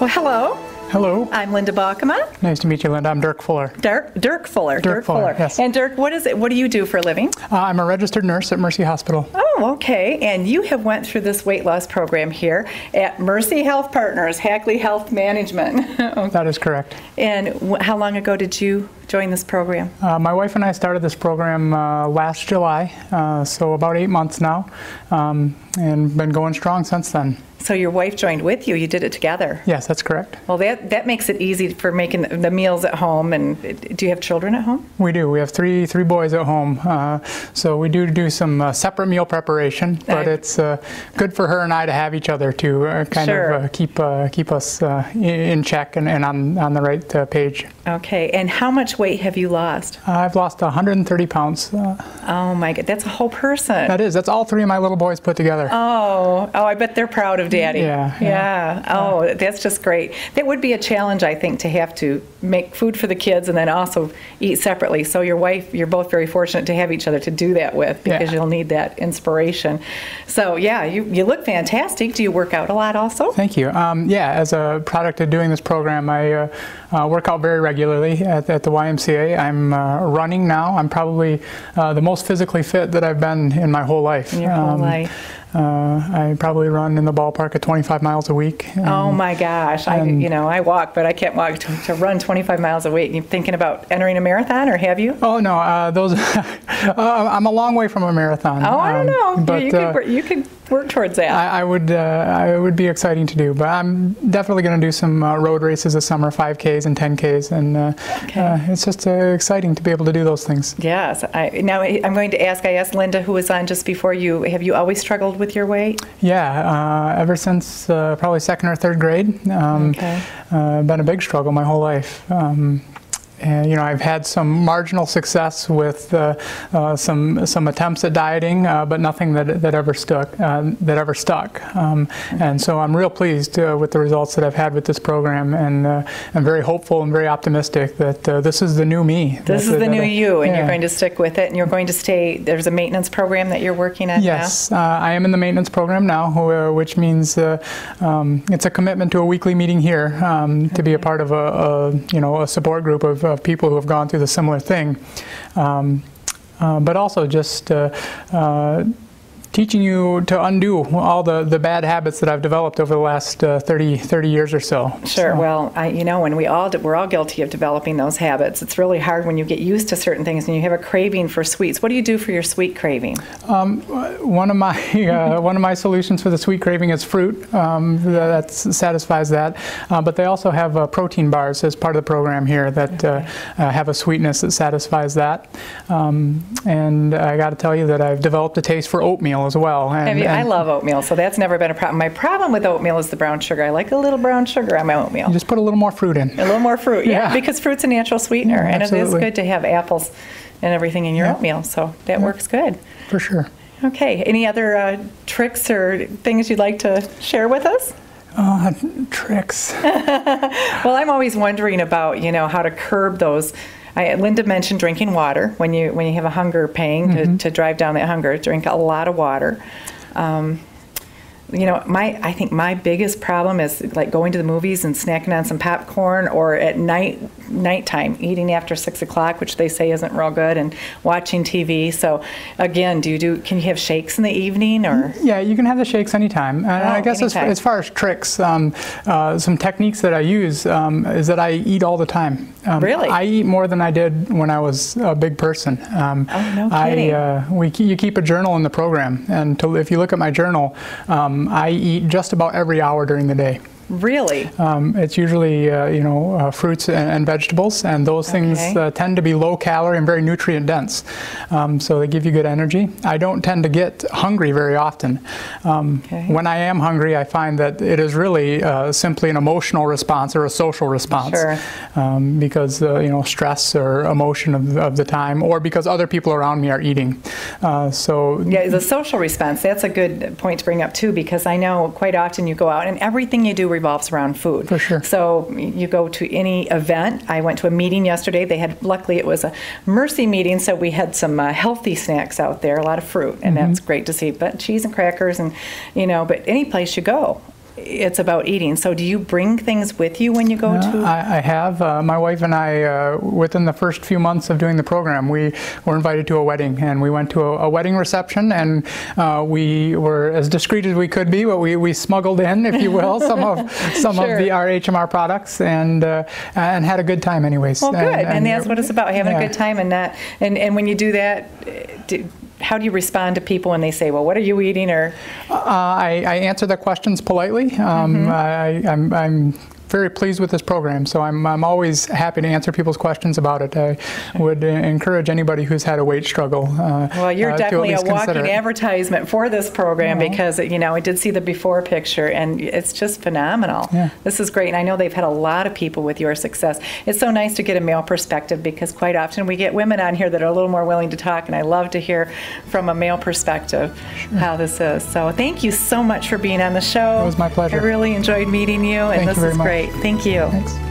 Well, hello. Hello. I'm Lynda Balkema. Nice to meet you, Lynda. I'm Dirk Fuller. Dirk Fuller. Dirk Fuller, yes. And Dirk, what do you do for a living? I'm a registered nurse at Mercy Hospital. Oh, okay. And you have went through this weight loss program here at Mercy Health Partners, Hackley Health Management. Okay. That is correct. And how long ago did you join this program? My wife and I started this program last July, so about 8 months now, and been going strong since then. So your wife joined with you. You did it together. Yes, that's correct. Well, that makes it easy for making the meals at home. And do you have children at home? We do. We have three boys at home. So we do some separate meal preparation, but it's good for her and I to have each other to kind of keep us in check and on the right page. Okay. And how much weight have you lost? I've lost 130 pounds. Oh my God, that's a whole person. That is. That's all three of my little boys put together. Oh, I bet they're proud of Daddy. Yeah. Oh, that's just great. That would be a challenge, I think, to have to make food for the kids and then also eat separately. So your wife, you're both very fortunate to have each other to do that with, because you'll need that inspiration. So yeah, you look fantastic. Do you work out a lot also? Thank you. Yeah, as a product of doing this program, I work out very regularly at the YMCA. I'm running now. I'm probably the most physically fit that I've been in my whole life. In your whole life. I probably run in the ballpark at 25 miles a week. Oh my gosh! I walk, but I can't walk to run 25 miles a week. You thinking about entering a marathon, or have you? Oh no, those. I'm a long way from a marathon. Oh, I don't know. But you could work towards that. I would be exciting to do, but I'm definitely going to do some road races this summer, 5Ks and 10Ks, and it's just exciting to be able to do those things. Yes. Now I'm going to ask. I asked Lynda, who was on just before you. Have you always struggled with your weight? Yeah, ever since probably second or third grade. Been a big struggle my whole life. And, I've had some marginal success with some attempts at dieting, but nothing that ever stuck. And so I'm real pleased with the results that I've had with this program, and I'm very hopeful and very optimistic that this is the new me. This is the new you, and you're going to stick with it, and you're going to stay. There's a maintenance program that you're working on now? Yes, I am in the maintenance program now, which means it's a commitment to a weekly meeting here to be a part of a support group of people who have gone through the similar thing, but also just teaching you to undo all the bad habits that I've developed over the last 30 years or so. Sure. So. Well, when we're all guilty of developing those habits. It's really hard when you get used to certain things and you have a craving for sweets. What do you do for your sweet craving? One of my solutions for the sweet craving is fruit. That satisfies that. But they also have protein bars as part of the program here that have a sweetness that satisfies that. And I got to tell you that I've developed a taste for oatmeal as well. I love oatmeal, so that's never been a problem. My problem with oatmeal is the brown sugar. I like a little brown sugar on my oatmeal. You just put a little more fruit in. A little more fruit, yeah. Because fruit's a natural sweetener, and it is good to have apples and everything in your oatmeal, so that works good. For sure. Okay, any other tricks or things you'd like to share with us? Tricks. Well, I'm always wondering about, how to curb those. Lynda mentioned drinking water when you have a hunger pang to drive down that hunger. Drink a lot of water. I think my biggest problem is like going to the movies and snacking on some popcorn, or at nighttime eating after 6 o'clock, which they say isn't real good, and watching TV. So again, can you have shakes in the evening, or? Yeah, you can have the shakes anytime. I guess as far as tricks, some techniques that I use is that I eat all the time. Really? I eat more than I did when I was a big person. No kidding. You keep a journal in the program, and if you look at my journal, I eat just about every hour during the day. Really? It's usually, fruits and vegetables, and those things tend to be low calorie and very nutrient dense. So they give you good energy. I don't tend to get hungry very often. When I am hungry, I find that it is really simply an emotional response or a social response. Sure. Because, stress or emotion of the time, or because other people around me are eating. Yeah, the social response, that's a good point to bring up too, because I know quite often you go out and everything you do revolves around food. For sure. So you go to any event. I went to a meeting yesterday. Luckily it was a Mercy meeting, so we had some healthy snacks out there, a lot of fruit, and that's great to see. But cheese and crackers, and but any place you go, it's about eating. So do you bring things with you when you go to? I have. My wife and I, within the first few months of doing the program, we were invited to a wedding, and we went to a wedding reception, and we were as discreet as we could be, but we smuggled in, if you will, some of our HMR products, and had a good time anyways. Well, good, and that's what it's about, having a good time, and when you do that, how do you respond to people when they say, well, what are you eating? Or I answer their questions politely. I'm very pleased with this program, so I'm always happy to answer people's questions about it. I would encourage anybody who's had a weight struggle. Well, you're definitely a walking advertisement for this program, because I did see the before picture, and it's just phenomenal. Yeah. This is great, and I know they've had a lot of people with your success. It's so nice to get a male perspective, because quite often we get women on here that are a little more willing to talk, and I love to hear from a male perspective how this is. So thank you so much for being on the show. It was my pleasure. I really enjoyed meeting you, and this is great. Thank you. Thanks.